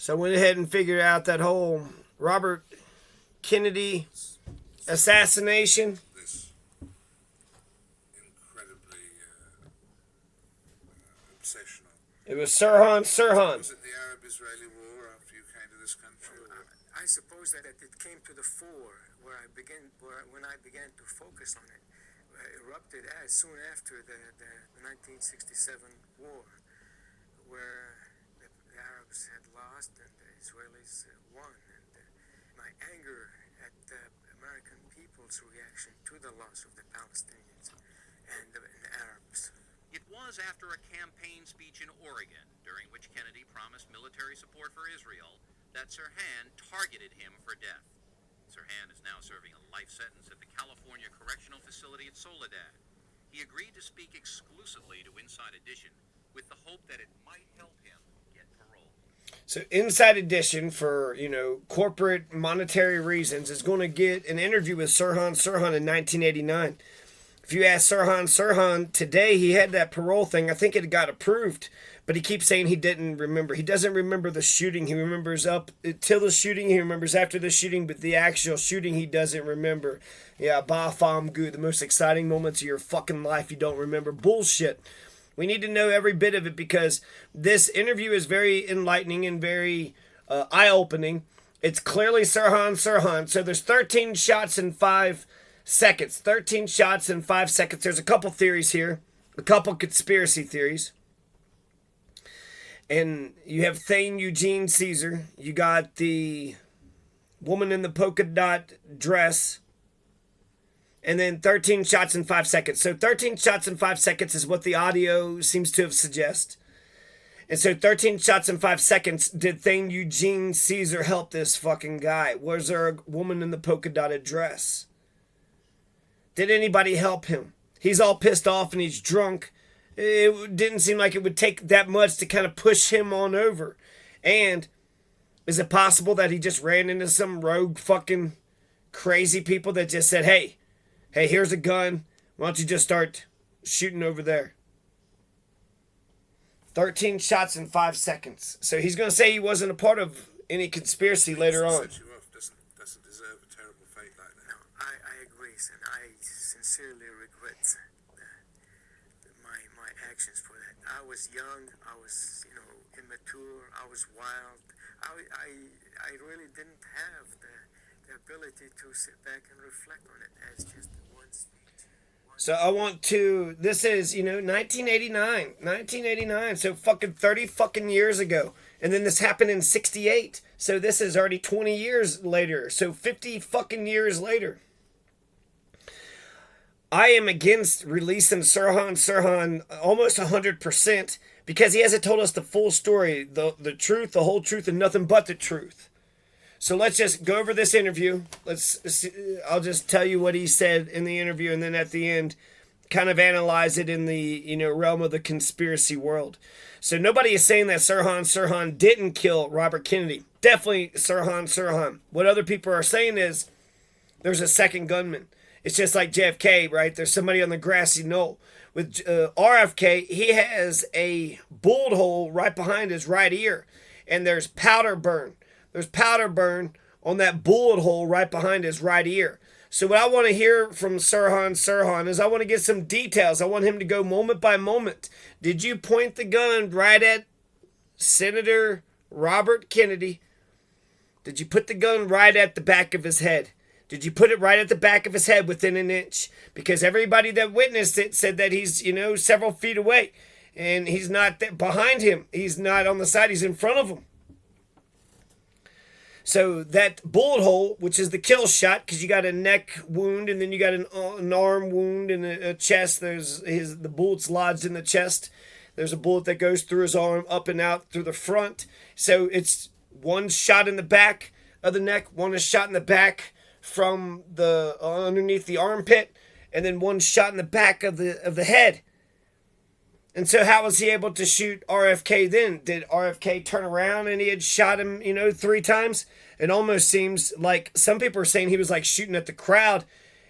So I went ahead and figured out that whole Robert Kennedy assassination. This incredibly obsessional. It was Sirhan. Was it the Arab-Israeli war after you came to this country? I suppose that it came to the fore when I began to focus on it. Erupted as soon after the 1967 war, where the Arabs had lost and the Israelis won, and my anger at the American people's reaction to the loss of the Palestinians and the Arabs. It was after a campaign speech in Oregon, during which Kennedy promised military support for Israel, that Sirhan targeted him for death. Sirhan is now serving a life sentence at the California Correctional Facility at Soledad. He agreed to speak exclusively to Inside Edition with the hope that it might help him get parole. So Inside Edition, for corporate monetary reasons, is going to get an interview with Sirhan in 1989. If you ask Sirhan today, he had that parole thing. I think it got approved, but he keeps saying he didn't remember. He doesn't remember the shooting. He remembers up till the shooting. He remembers after the shooting, but the actual shooting he doesn't remember. Yeah, ba fam goo, the most exciting moments of your fucking life you don't remember. Bullshit. We need to know every bit of it because this interview is very enlightening and very eye-opening. It's clearly Sirhan. So there's 13 shots in 5 seconds. 13 shots in 5 seconds. There's a couple theories here. A couple conspiracy theories. And you have Thane Eugene Caesar. You got the woman in the polka dot dress. And then 13 shots in 5 seconds. So 13 shots in 5 seconds is what the audio seems to have suggested. And so 13 shots in 5 seconds, did Thane Eugene Caesar help this fucking guy? Was there a woman in the polka dotted dress? Did anybody help him? He's all pissed off and he's drunk. It didn't seem like it would take that much to kind of push him on over. And is it possible that he just ran into some rogue fucking crazy people that just said, hey, here's a gun. Why don't you just start shooting over there? 13 shots in 5 seconds. So he's going to say he wasn't a part of any conspiracy later on. Set you off doesn't deserve a terrible fate like that. No, I agree, and I sincerely regret my actions for that. I was young, I was immature, I was wild. I really didn't have the ability to sit back and reflect on it as just one speech. So I want to, this is, 1989, so fucking 30 fucking years ago. And then this happened in 68. So this is already 20 years later. So 50 fucking years later. I am against releasing Sirhan almost 100% because he hasn't told us the full story, the truth, the whole truth, and nothing but the truth. So let's just go over this interview. I'll just tell you what he said in the interview, and then at the end, kind of analyze it in the realm of the conspiracy world. So nobody is saying that Sirhan didn't kill Robert Kennedy. Definitely Sirhan. What other people are saying is there's a second gunman. It's just like JFK, right? There's somebody on the grassy knoll. With RFK, he has a bullet hole right behind his right ear, and there's powder burn. There's powder burn on that bullet hole right behind his right ear. So what I want to hear from Sirhan is I want to get some details. I want him to go moment by moment. Did you point the gun right at Senator Robert Kennedy? Did you put the gun right at the back of his head? Did you put it right at the back of his head within an inch? Because everybody that witnessed it said that he's, several feet away. And he's not behind him. He's not on the side. He's in front of him. So that bullet hole, which is the kill shot, because you got a neck wound and then you got an arm wound and a chest. The bullet's lodged in the chest. There's a bullet that goes through his arm, up and out through the front. So it's one shot in the back of the neck, one is shot in the back from the underneath the armpit, and then one shot in the back of the head. And so how was he able to shoot RFK then? Did RFK turn around and he had shot him, 3 times? It almost seems like some people are saying he was like shooting at the crowd.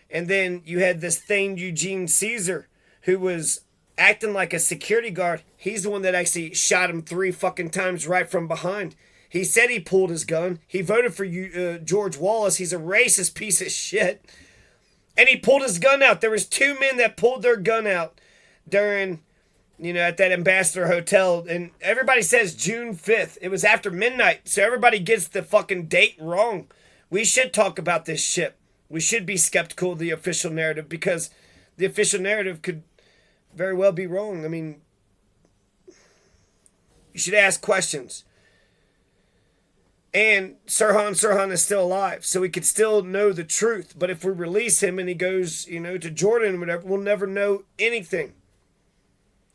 And then you had this Thane Eugene Caesar who was acting like a security guard. He's the one that actually shot him 3 fucking times right from behind. He said he pulled his gun. He voted for George Wallace. He's a racist piece of shit. And he pulled his gun out. There was 2 men that pulled their gun out during, at that Ambassador Hotel. And everybody says June 5th. It was after midnight. So everybody gets the fucking date wrong. We should talk about this shit. We should be skeptical of the official narrative because the official narrative could very well be wrong. I mean, you should ask questions. And Sirhan is still alive, so we could still know the truth. But if we release him and he goes, to Jordan or whatever, we'll never know anything.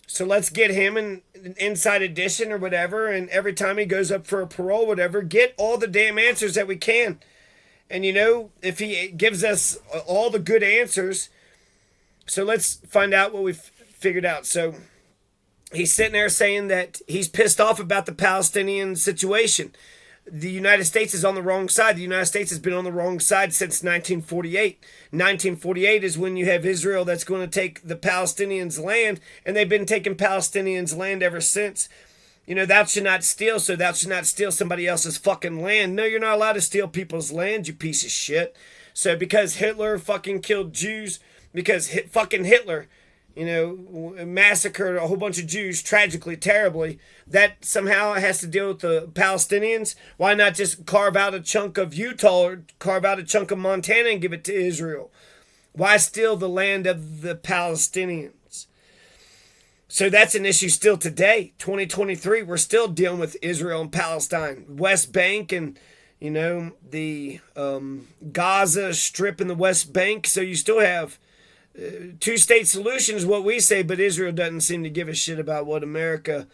So let's get him an inside edition or whatever, and every time he goes up for a parole, whatever, get all the damn answers that we can. And if he gives us all the good answers, so let's find out what we've figured out. So he's sitting there saying that he's pissed off about the Palestinian situation. The United States is on the wrong side. The United States has been on the wrong side since 1948. 1948 is when you have Israel that's going to take the Palestinians' land, and they've been taking Palestinians' land ever since. Thou should not steal, so thou should not steal somebody else's fucking land. No, you're not allowed to steal people's land, you piece of shit. So because Hitler fucking killed Jews, because fucking Hitler, massacred a whole bunch of Jews tragically, terribly, that somehow has to deal with the Palestinians. Why not just carve out a chunk of Utah or carve out a chunk of Montana and give it to Israel? Why steal the land of the Palestinians? So that's an issue still today, 2023. We're still dealing with Israel and Palestine, West Bank and, the Gaza Strip in the West Bank. So you still have two-state solution is what we say, but Israel doesn't seem to give a shit about what America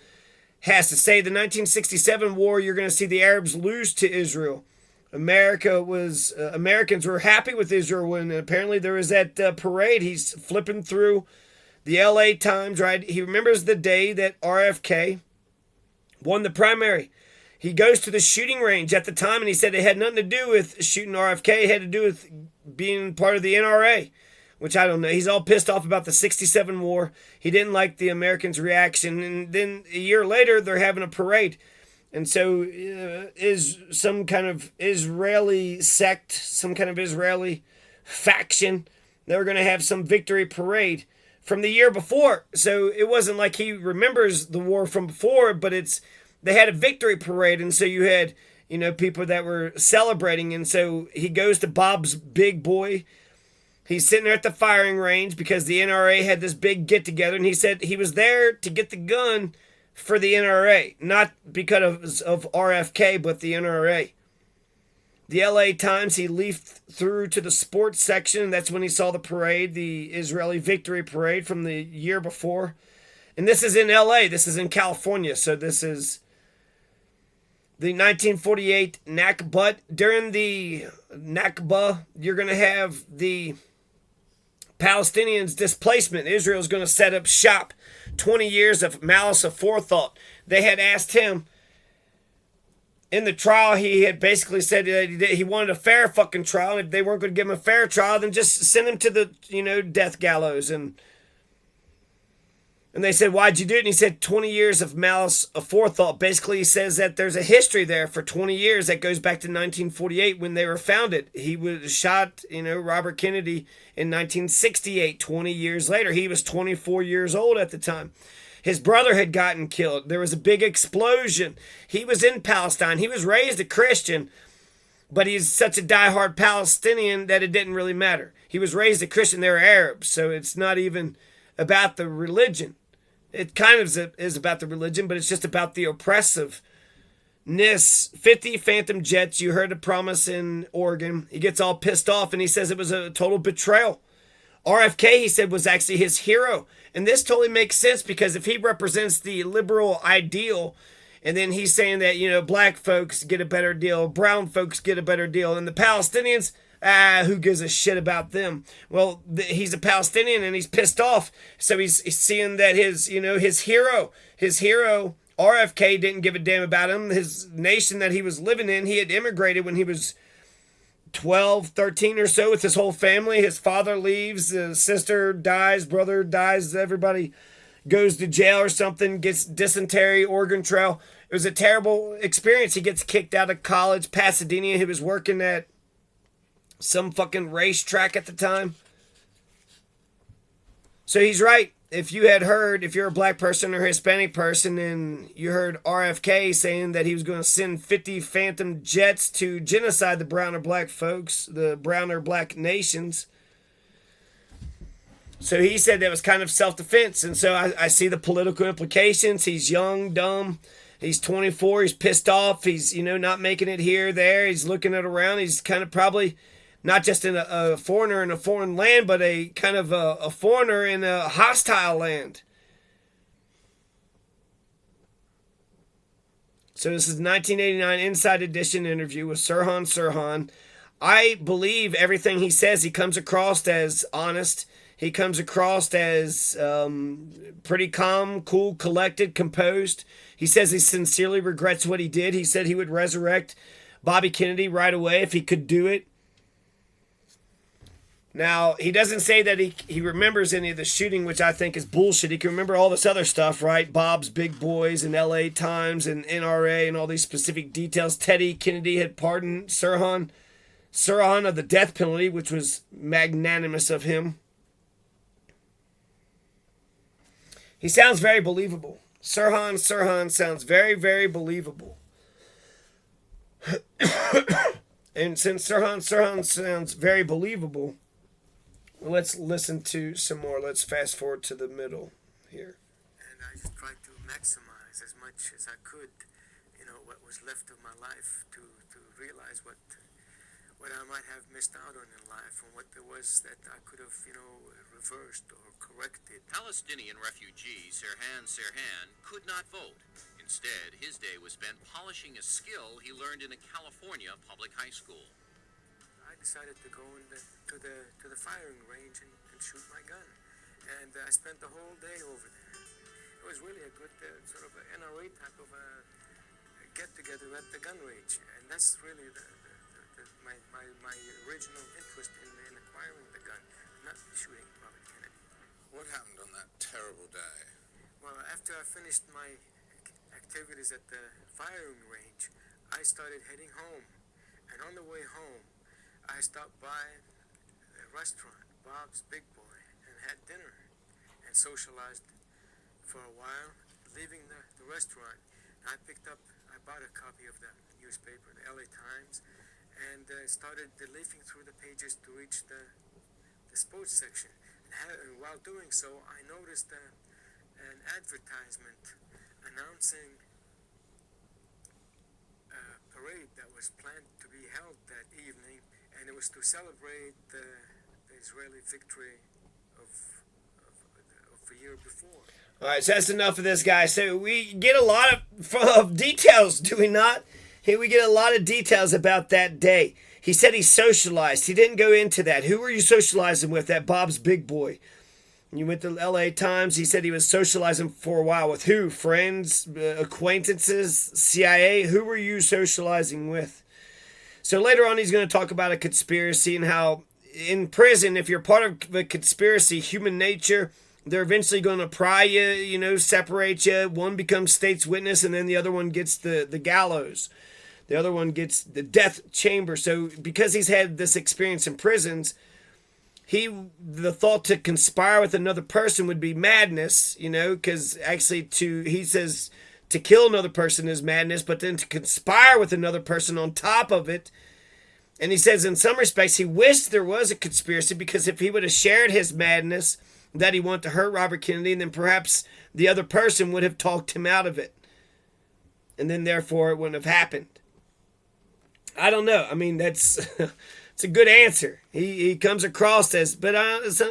has to say. The 1967 war, you're going to see the Arabs lose to Israel. Americans were happy with Israel when apparently there was that parade. He's flipping through the LA Times, right? He remembers the day that RFK won the primary. He goes to the shooting range at the time, and he said it had nothing to do with shooting RFK. It had to do with being part of the NRA. Which I don't know. He's all pissed off about the 67 war. He didn't like the Americans' reaction. And then a year later, they're having a parade. And so is some kind of Israeli sect, some kind of Israeli faction, they were going to have some victory parade from the year before. So it wasn't like he remembers the war from before, but they had a victory parade. And so you had, people that were celebrating. And so he goes to Bob's Big Boy. He's sitting there at the firing range because the NRA had this big get-together, and he said he was there to get the gun for the NRA, not because of RFK, but the NRA. The LA Times, he leafed through to the sports section, and that's when he saw the parade, the Israeli victory parade from the year before. And this is in LA, this is in California, so this is the 1948 Nakba. During the Nakba, you're going to have the Palestinians' displacement. Israel's going to set up shop. 20 years of malice aforethought. They had asked him in the trial, he had basically said that he wanted a fair fucking trial. And if they weren't going to give him a fair trial, then just send him to the, death gallows. And they said, why'd you do it? And he said 20 years of malice aforethought. Basically, he says that there's a history there for 20 years that goes back to 1948 when they were founded. He was shot, Robert Kennedy in 1968, 20 years later. He was 24 years old at the time. His brother had gotten killed. There was a big explosion. He was in Palestine. He was raised a Christian, but he's such a diehard Palestinian that it didn't really matter. He was raised a Christian. They were Arabs, so it's not even about the religion. It kind of is about the religion, but it's just about the oppressiveness. 50 Phantom jets, you heard a promise in Oregon. He gets all pissed off, and he says it was a total betrayal. RFK, he said, was actually his hero. And this totally makes sense because if he represents the liberal ideal, and then he's saying that, black folks get a better deal, brown folks get a better deal, and the Palestinians, who gives a shit about them? Well, he's a Palestinian and he's pissed off. So he's seeing that his hero, RFK, didn't give a damn about him. His nation that he was living in, he had immigrated when he was 12, 13 or so with his whole family. His father leaves, his sister dies, brother dies, everybody goes to jail or something, gets dysentery, organ It was a terrible experience. He gets kicked out of college, Pasadena. He was working at some fucking racetrack at the time. So he's right. If you had heard, if you're a black person or Hispanic person, and you heard RFK saying that he was going to send 50 Phantom jets to genocide the brown or black folks, the brown or black nations. So he said that was kind of self-defense. And so I see the political implications. He's young, dumb. He's 24. He's pissed off. He's, not making it here, there. He's looking at around. He's kind of probably not just a foreigner in a foreign land, but a kind of a foreigner in a hostile land. So this is 1989 Inside Edition interview with Sirhan. I believe everything he says. He comes across as honest. He comes across as pretty calm, cool, collected, composed. He says he sincerely regrets what he did. He said he would resurrect Bobby Kennedy right away if he could do it. Now, he doesn't say that he remembers any of the shooting, which I think is bullshit. He can remember all this other stuff, right? Bob's Big Boys and LA Times and NRA and all these specific details. Teddy Kennedy had pardoned Sirhan of the death penalty, which was magnanimous of him. He sounds very believable. Sirhan sounds very, very believable. And since Sirhan sounds very believable, let's listen to some more. Let's fast forward to the middle here. And I just tried to maximize as much as I could, what was left of my life to realize what I might have missed out on in life and what there was that I could have, reversed or corrected. Palestinian refugee Sirhan could not vote. Instead, his day was spent polishing a skill he learned in a California public high school. I decided to go to the firing range and shoot my gun. And I spent the whole day over there. It was really a good sort of a NRA type of a get-together at the gun range. And that's really my original interest in acquiring the gun, not shooting Robert Kennedy. What happened on that terrible day? Well, after I finished my activities at the firing range, I started heading home. And on the way home, I stopped by a restaurant, Bob's Big Boy, and had dinner and socialized for a while. Leaving the restaurant, I bought a copy of the newspaper, the LA Times, and started leafing through the pages to reach the sports section. And while doing so, I noticed an advertisement announcing a parade that was planned to be held that evening, and it was to celebrate the Israeli victory of the year before. All right, so that's enough of this guy. So we get a lot of details, do we not? Here we get a lot of details about that day. He said he socialized. He didn't go into that. Who were you socializing with at Bob's Big Boy? You went to LA Times. He said he was socializing for a while. With who? Friends, acquaintances, CIA? Who were you socializing with? So later on, he's going to talk about a conspiracy and how in prison, if you're part of a conspiracy, human nature, they're eventually going to pry you, separate you. One becomes state's witness, and then the other one gets the gallows. The other one gets the death chamber. So because he's had this experience in prisons, the thought to conspire with another person would be madness, because actually he says to kill another person is madness, but then to conspire with another person on top of it. And he says in some respects he wished there was a conspiracy, because if he would have shared his madness that he wanted to hurt Robert Kennedy, then perhaps the other person would have talked him out of it. And then therefore it wouldn't have happened. I don't know. I mean, that's it's a good answer. He comes across as, but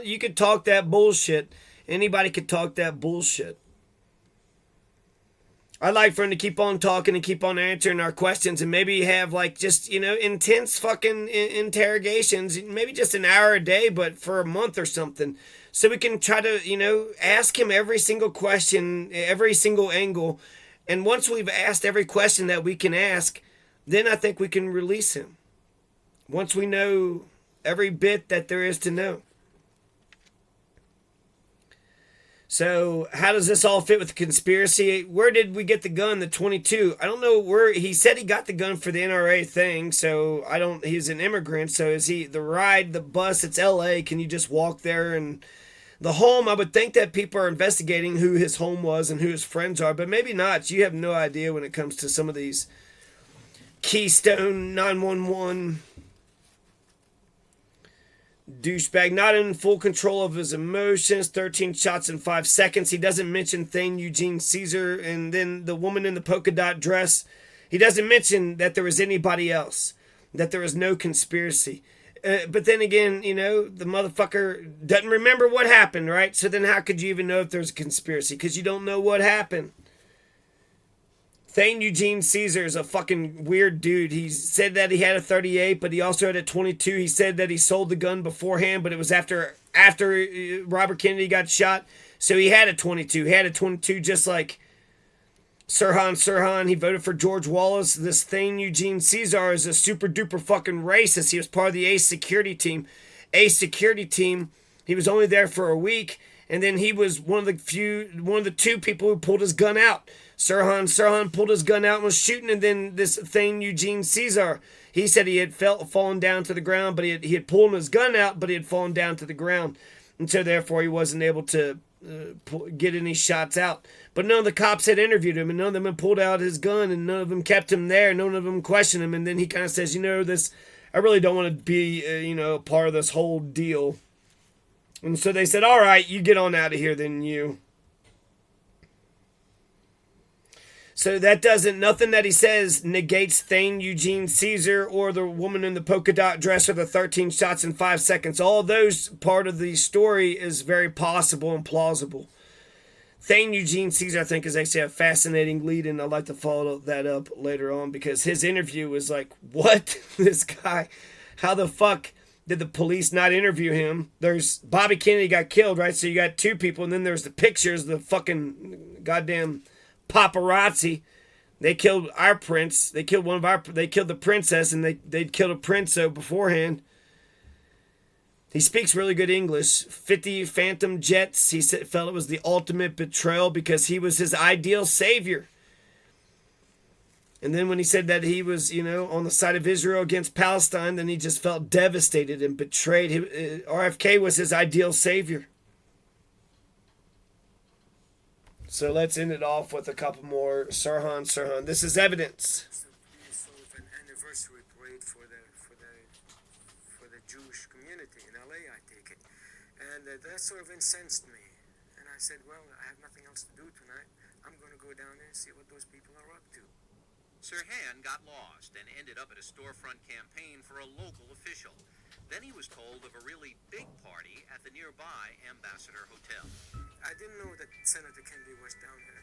you could talk that bullshit. Anybody could talk that bullshit. I'd like for him to keep on talking and keep on answering our questions, and maybe have just, intense fucking interrogations, maybe just an hour a day, but for a month or something. So we can try to, ask him every single question, every single angle. And once we've asked every question that we can ask, then I think we can release him. Once we know every bit that there is to know. So how does this all fit with the conspiracy? Where did we get the gun, the 22? I don't know where. He said he got the gun for the NRA thing, so I don't. He's an immigrant, so is he the ride, the bus? It's L.A. Can you just walk there? And the home, I would think that people are investigating who his home was and who his friends are, but maybe not. You have no idea when it comes to some of these Keystone 911 douchebag, not in full control of his emotions. 13 shots in 5 seconds. He doesn't mention Thane Eugene Caesar and then the woman in the polka dot dress. He doesn't mention that there was anybody else, that there was no conspiracy. But then again, you know, the motherfucker doesn't remember what happened, right? So then how could you even know if there's a conspiracy? Because you don't know what happened. Thane Eugene Caesar is a fucking weird dude. He said that he had a 38, but he also had a 22. He said that he sold the gun beforehand, but it was after Robert Kennedy got shot. So he had a 22. He had a 22 just like Sirhan. He voted for George Wallace. This Thane Eugene Caesar is a super duper fucking racist. He was part of the Ace security team. He was only there for a week, and then he was one of the two people who pulled his gun out. Sirhan pulled his gun out and was shooting, and then this Thane Eugene Caesar, he said he had fallen down to the ground, but he had pulled his gun out, but he had fallen down to the ground, and so therefore he wasn't able to get any shots out. But none of the cops had interviewed him, and none of them had pulled out his gun, and none of them kept him there, none of them questioned him, and then he kind of says, I really don't want to be, part of this whole deal. And so they said, all right, you get on out of here then, you. So that nothing that he says negates Thane Eugene Caesar or the woman in the polka dot dress or the 13 shots in 5 seconds. All those part of the story is very possible and plausible. Thane Eugene Caesar, I think, is actually a fascinating lead, and I'd like to follow that up later on because his interview was like, what? This guy, how the fuck did the police not interview him? There's Bobby Kennedy got killed, right? So you got two people, and then there's the pictures, the fucking goddamn paparazzi. They killed our prince. They killed the princess, and they'd killed a prince beforehand. He speaks really good English. 50 Phantom jets. He felt it was the ultimate betrayal because he was his ideal savior. And then when he said that he was, on the side of Israel against Palestine, then he just felt devastated and betrayed. RFK was his ideal savior. So let's end it off with a couple more. Sirhan. This is evidence. It's sort of an anniversary parade for the Jewish community in LA, I take it, and that sort of incensed me. And I said, well, I have nothing else to do tonight. I'm going to go down there and see what those people are up to. Sirhan got lost and ended up at a storefront campaign for a local official. Then he was told of a really big party at the nearby Ambassador Hotel. I didn't know that Senator Kennedy was down there.